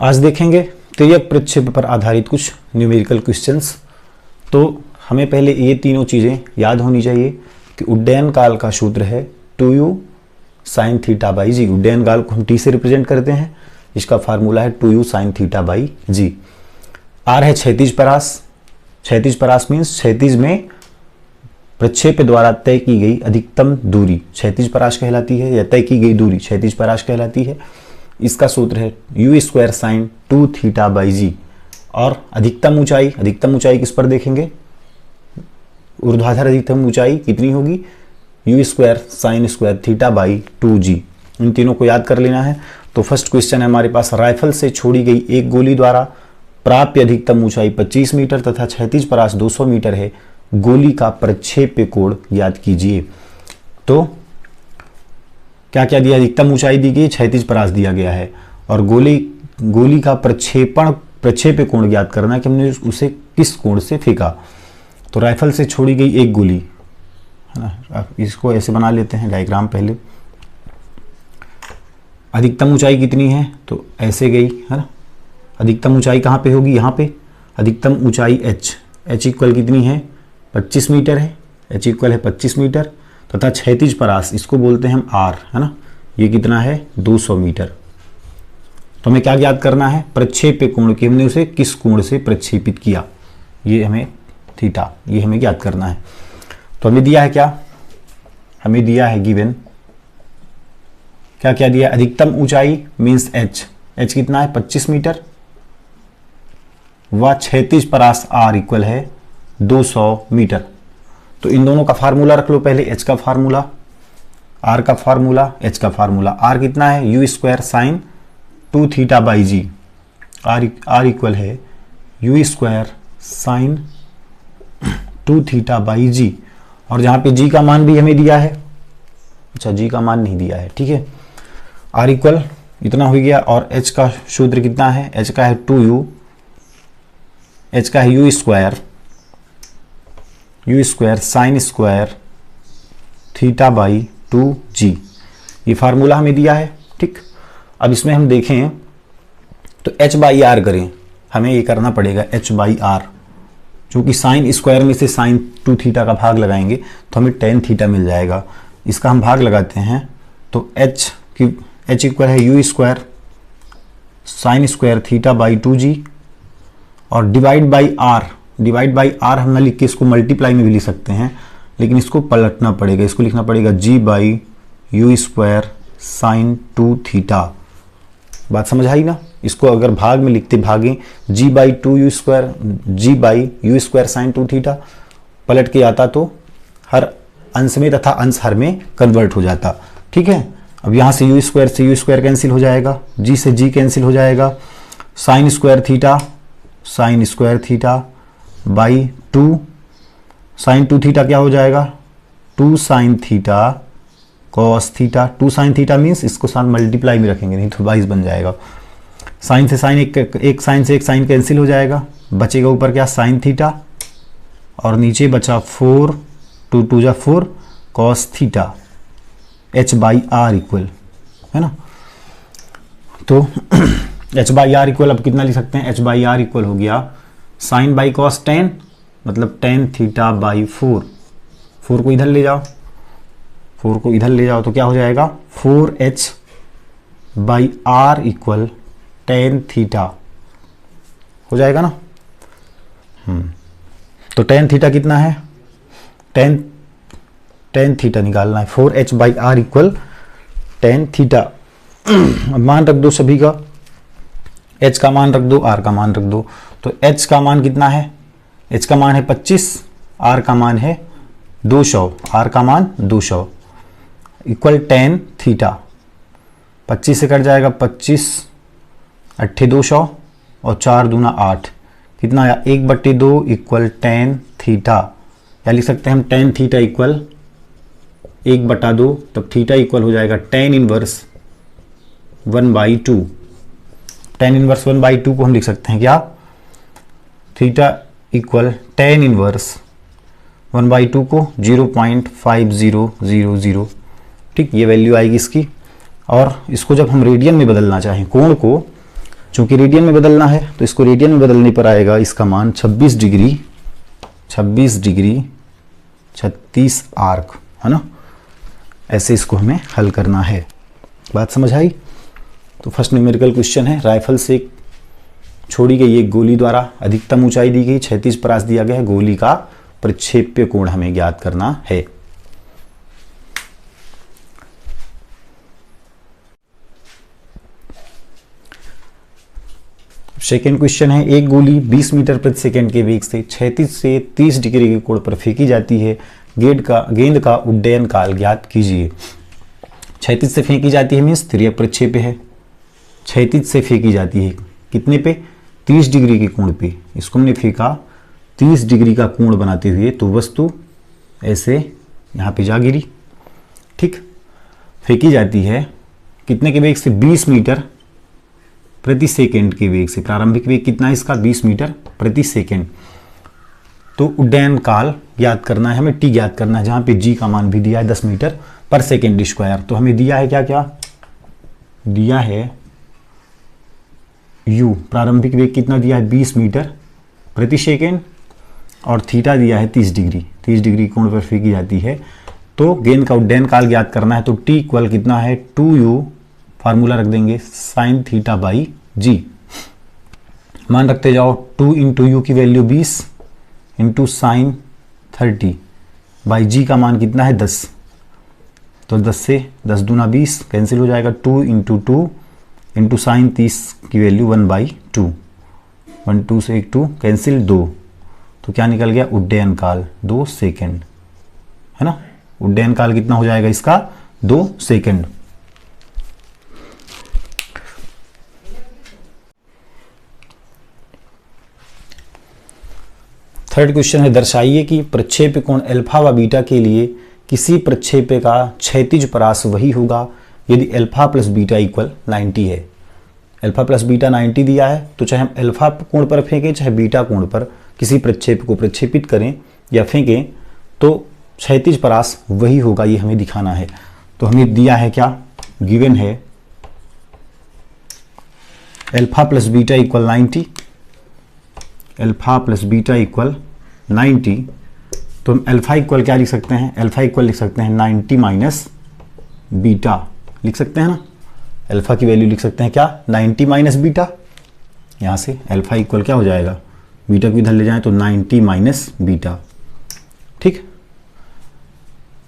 आज देखेंगे तिर्यक प्रक्षेप पर आधारित कुछ न्यूमेरिकल क्वेश्चंस। तो हमें पहले ये तीनों चीज़ें याद होनी चाहिए कि उड्डयन काल का सूत्र है 2u sin थीटा बाई जी। उड्डयन काल को हम t से रिप्रेजेंट करते हैं, इसका फार्मूला है 2u sin theta by g. r है क्षैतिज परास। क्षैतिज परास मीन्स क्षैतिज में प्रक्षेप द्वारा तय की गई अधिकतम दूरी क्षैतिज परास कहलाती है, या तय की गई दूरी क्षैतिज परास कहलाती है। इसका सूत्र है u square sine 2 theta by g. और अधिकतम ऊंचाई किस पर देखेंगे, ऊर्ध्वाधर अधिकतम ऊंचाई कितनी होगी, u square sign square theta by 2g। इन तीनों को याद कर लेना है। तो फर्स्ट क्वेश्चन है हमारे पास, राइफल से छोड़ी गई एक गोली द्वारा प्राप्य अधिकतम ऊंचाई 25 मीटर तथा क्षैतिज परास 200 मीटर है, गोली का प्रक्षेप्य कोण ज्ञात कीजिए। तो क्या क्या दिया, अधिकतम ऊंचाई दी गई, क्षैतिज परास दिया गया है, और गोली का प्रक्षेप्य कोण ज्ञात करना कि हमने उसे किस कोण से फेंका। तो राइफल से छोड़ी गई एक गोली है ना, इसको ऐसे बना लेते हैं डायग्राम पहले। अधिकतम ऊंचाई कितनी है, तो ऐसे गई है ना। अधिकतम ऊंचाई कहाँ पे होगी, यहाँ पे। अधिकतम ऊंचाई h इक्वल कितनी है, 25 मीटर है। h इक्वल है 25 मीटर तथा क्षैतिज परास इसको बोलते हैं हम r, है ना। ये कितना है, 200 मीटर। तो हमें क्या ज्ञात करना है, प्रक्षेप्य कोण की, हमने उसे किस कोण से प्रक्षेपित किया, ये हमें थीटा, ये हमें ज्ञात करना है। तो हमें दिया है क्या, हमें दिया है गिवन क्या क्या दिया, अधिकतम ऊंचाई मीन्स h कितना है 25 मीटर, व क्षैतिज परास r इक्वल है 200 मीटर। तो इन दोनों का फार्मूला रख लो पहले, h का फार्मूला, r का फार्मूला, h का फार्मूला। r कितना है, u square sine 2 theta by g. r equal है u square sine 2 theta by g. और जहाँ पे g का मान भी हमें दिया है, अच्छा g का मान नहीं दिया है, ठीक है। r इक्वल इतना हो गया, और h का सूत्र कितना है, h का है 2u, h का है u square sign square theta by 2g। ये फार्मूला हमें दिया है, ठीक। अब इसमें हम देखें तो h बाई आर करें, हमें ये करना पड़ेगा h बाई आर, क्योंकि साइन स्क्वायर में से साइन 2 थीटा का भाग लगाएंगे तो हमें टेन थीटा मिल जाएगा। इसका हम भाग लगाते हैं तो h इक्वल है u square sign square theta by 2g, और डिवाइड बाई आर हम ना लिख के इसको मल्टीप्लाई में भी लिख सकते हैं, लेकिन इसको पलटना पड़ेगा, इसको लिखना पड़ेगा g by you square sine 2 theta. बात समझ आई ना। इसको अगर भाग में लिखते भागें g by 2 you square, g by you square sine 2 theta, पलट के आता तो हर अंश में तथा अंश हर में कन्वर्ट हो जाता, ठीक है। अब यहाँ से u स्क्वायर कैंसिल हो जाएगा, g से g कैंसिल हो जाएगा, sine square theta by 2 sine 2 theta क्या हो जाएगा, 2 sine theta cos theta. 2 sine theta means इसको साथ मल्टीप्लाई में रखेंगे, नहीं तो 22 बन जाएगा। साइन से साइन एक साइन से एक साइन कैंसिल हो जाएगा, बचेगा ऊपर क्या, साइन थीटा, और नीचे बचा 4, 2 2 जा 4 cos theta. h by R equal, है ना। तो h बाई आर इक्वल अब कितना लिख सकते हैं, h बाई आर इक्वल हो गया साइन बाई कॉस 10, मतलब 10 थीटा बाई 4। 4 को इधर ले जाओ, 4 को इधर ले जाओ तो क्या हो जाएगा, 4h by R equal 10 theta हो जाएगा ना। तो 10 थीटा कितना है, 10 थीटा निकालना है, 4h by R equal 10 theta. अब मान रख दो सभी का, h का मान रख दो, r का मान रख दो। तो h का मान कितना है, h का मान है 25, r का मान है 200, r का मान 200 इक्वल 10 थीटा। 25 से कट जाएगा, 25 8 200 और 4 दूना 8, कितना आया 1/2 इक्वल 10 थीटा। या लिख सकते हैं हम 10 थीटा इक्वल 1/2, तब थीटा इक्वल हो जाएगा tan इनवर्स 1/2। tan इनवर्स 1/2 को हम लिख सकते हैं क्या, थीटा इक्वल tan इनवर्स 1/2 को 0.5000, ठीक, ये वैल्यू आएगी इसकी। और इसको जब हम रेडियन में बदलना चाहें कोण को, चूंकि रेडियन में बदलना है तो इसको रेडियन में बदलने पर आएगा इसका मान 26 डिग्री 36 आर्क, है ना। ऐसे इसको हमें हल करना है। बात समझ आई? तो फर्स्ट न्यूमेरिकल क्वेश्चन है, राइफल से छोड़ी गई एक गोली द्वारा अधिकतम ऊंचाई दी गई, 36 परास दिया गया है, गोली का प्रक्षेप्य कोण हमें ज्ञात करना है। सेकेंड क्वेश्चन है, एक गोली 20 मीटर प्रति सेकंड के वेग से 36 से 30 डिग्री के कोण पर फेंकी जाती है, गेंद का उड्डयन काल ज्ञात कीजिए। 36 से फेंकी जाती है मीन्स तिर्यक प्रक्षेप्य है। 36 से फेंकी जाती है कितने पे? 30 डिग्री के कोण पे। इसको हमने फेंका 30 डिग्री का कोण बनाते हुए, तो वस्तु ऐसे यहाँ पे जा गिरी। ठीक, फेंकी जाती है कितने के वेग से? 20 मीटर प्रति सेकंड के वेग से। प्रारंभिक वेग कितना है इसका? 20 मीटर प्रति सेकंड। तो उड्डयन काल ज्ञात करना है हमें, टी ज्ञात करना है, जहां पे जी का मान भी दिया है 10 मीटर पर सेकंड स्क्वायर। तो हमें दिया है क्या क्या दिया है? यू, प्रारंभिक वेग कितना दिया है? 20 मीटर प्रति सेकंड, और थीटा दिया है 30 डिग्री। 30 डिग्री कोण पर फेंकी जाती है। तो गेंद का उड्डयन काल ज्ञात करना है, तो टी इक्वल कितना है? 2u, फार्मूला रख देंगे साइन थीटा बाई जी। मान रखते जाओ, 2 इंटू यू की वैल्यू 20 इंटू साइन 30 बाई जी का मान कितना है? 10। तो 10 से 10 दूना 20 कैंसिल हो जाएगा। 2 इंटू 2 इंटू साइन 30 की वैल्यू 1/2। 1 2 से 1 2 कैंसिल 2। तो क्या निकल गया? उड्डयन काल 2 सेकेंड, है ना। उड्डयन काल कितना हो जाएगा इसका? 2 सेकेंड। थर्ड क्वेश्चन है, दर्शाइए कि प्रक्षेप्य कोण अल्फा व बीटा के लिए किसी प्रक्षेप्य का क्षैतिज परास वही होगा यदि अल्फा प्लस बीटा इक्वल 90 है। अल्फा प्लस बीटा 90 दिया है, तो चाहे हम अल्फा कोण पर फेंकें चाहे बीटा कोण पर किसी प्रक्षेप्य को प्रक्षेपित करें या फेंकें, तो क्षैतिज परास वही होगा, ये हमें दिखाना है। तो हमें दिया है क्या? गिवन है alpha plus beta equal 90, alpha plus beta equal 90। तो हम अल्फा इक्वल क्या लिख सकते हैं? अल्फा इक्वल लिख सकते हैं 90 माइनस बीटा, लिख सकते हैं ना। अल्फा की वैल्यू लिख सकते हैं क्या? 90 माइनस बीटा। यहाँ से अल्फा इक्वल क्या हो जाएगा? बीटा को इधर ले जाएं तो 90 माइनस बीटा। ठीक,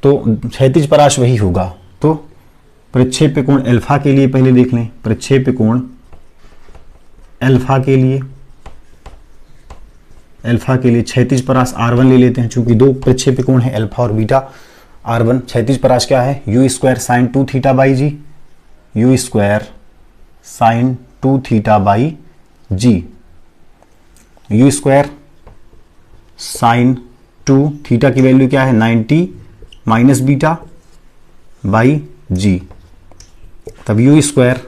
तो क्षैतिज परास वही होगा। तो प्रक्षेप्य कोण अल्फा के लिए पहले देख लें। प्रक्षेप्य कोण अल्फा के लिए क्षैतिज परास R1 ले लेते हैं, चूंकि दो प्रक्षेप्य कोण है अल्फा और बीटा। R1 क्षैतिज परास क्या है? u square sine 2 theta by g, u square sine 2 theta by g, u square sine 2 theta की वैल्यू क्या है? 90 माइनस बीटा बाई जी। तब u स्क्वायर,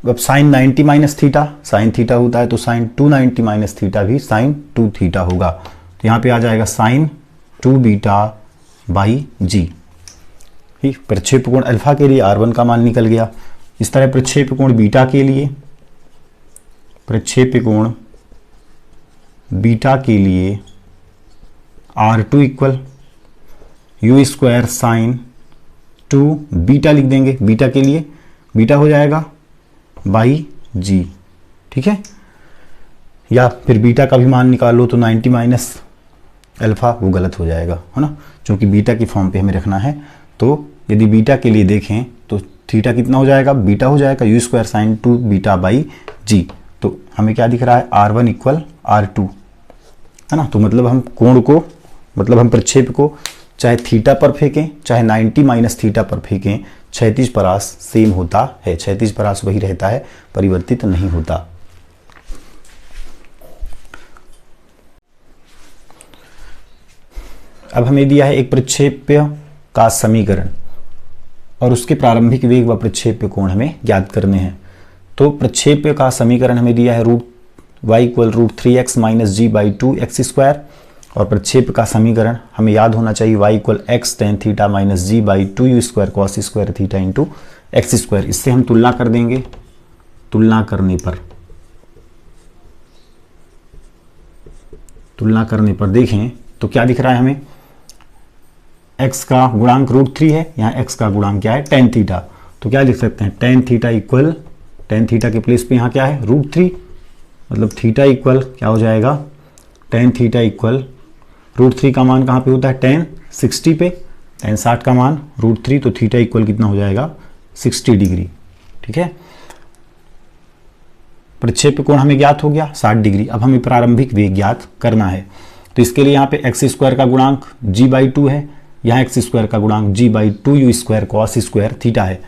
अब sine 90 minus theta sine theta होता है, तो साइन 290 माइनस थीटा भी sine 2 theta होगा। तो यहाँ पे आ जाएगा साइन 2 बीटा बाई जी। ठीक, प्रक्षेप्य कोण अल्फा के लिए R1 का मान निकल गया। इस तरह प्रक्षेप्य कोण बीटा के लिए, प्रक्षेप्य कोण बीटा के लिए R2 equal u square sine 2 beta लिख देंगे। बीटा के लिए बीटा हो जाएगा बाई जी। ठीक है, या फिर बीटा का भी मान निकालो तो 90 माइनस अल्फा, वो गलत हो जाएगा, है ना, क्योंकि बीटा की फॉर्म पे हमें रखना है। तो यदि बीटा के लिए देखें तो थीटा कितना हो जाएगा? बीटा हो जाएगा u square sine 2 beta by g. तो हमें क्या दिख रहा है? R1 इक्वल R2, है ना। तो मतलब हम कोण को, मतलब हम प्रक्षेप को चाहे थीटा पर फेंकें चाहे 90 माइनस थीटा पर फेंकें, क्षैतिज परास सेम होता है। क्षैतिज परास वही रहता है, परिवर्तित नहीं होता। अब हमें दिया है एक प्रक्षेप्य का समीकरण और उसके प्रारंभिक वेग व प्रक्षेप्य कोण हमें ज्ञात करने हैं। तो प्रक्षेप्य का समीकरण हमें दिया है y equal √3x minus g by 2x square, और प्रक्षेप्य का समीकरण हमें याद होना चाहिए y equal x tan theta minus g by 2u square cos square theta into x square. इससे हम तुलना कर देंगे। तुलना करने पर तुलना करने पर देखें तो क्या दिख रहा है हमें, x का गुणांक √3 है, यहाँ x का गुणांक क्या है tan थीटा, तो क्या लिख सकते हैं tan theta equal, tan theta के प्लेस पे यहाँ क्या है √3, मतलब थीटा इक्वल क्या हो जाएगा tan थीटा इक्वल √3 का मान कहाँ पे होता है tan 60 पे, tan 60 का मान √3, तो थीटा इक्वल कितना हो जाएगा 60 डिग्री। ठीक है, प्रक्षेप कोण हमें ज्ञात हो गया 60 डिग्री। अब हमें प्रारंभिक वेग ज्ञात करना है, तो इसके लिए यहाँ पे x² का गुणांक g/2 है, यहाँ x² का गुणांक g/2 u² cos square theta है,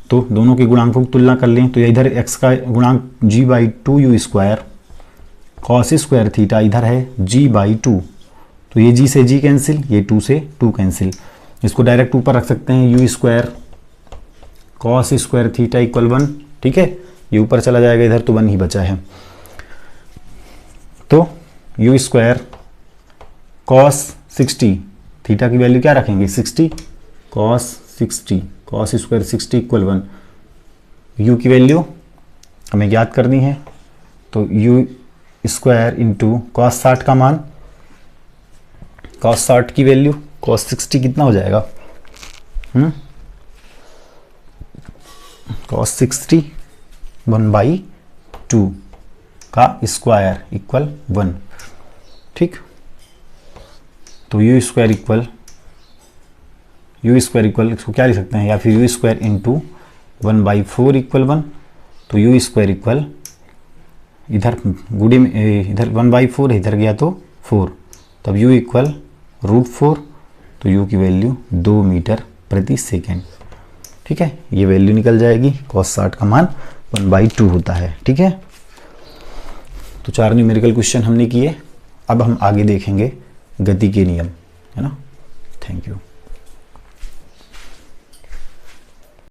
तो दोनों के गुणांकों की तुलना कर लें तो इधर x का गुणांक g/2 u² cos square theta इधर है g/2, तो ये g से g कैंसिल, ये 2 से 2 कैंसिल, इसको डायरेक्ट ऊपर रख सकते हैं u² cos square theta equal 1। ठीक है, ये ऊपर चला जाएगा, इधर तो 1 ही बचा है, तो u² cos 60 थीटा की वैल्यू क्या रखेंगे 60 cos स्क्वायर 60 इक्वल 1, u की वैल्यू हमें ज्ञात करनी है, तो u² इंटू cos 60 का मान, cos 60 की वैल्यू cos 60 कितना हो जाएगा cos 60 1/2 का स्क्वायर इक्वल 1। ठीक, तो u² इक्वल इसको क्या लिख सकते हैं, या फिर u² इंटू 1/4 इक्वल 1, तो u² इक्वल इधर गुड़े में इधर 1/4 इधर गया तो 4, तब u इक्वल √4, तो u की वैल्यू 2 मीटर प्रति सेकेंड। ठीक है, ये वैल्यू निकल जाएगी, cos 60 का मान 1/2 होता है। ठीक है, तो 4 न्यूमेरिकल क्वेश्चन हमने किए, अब हम आगे देखेंगे गति के नियम, है ना। Thank you.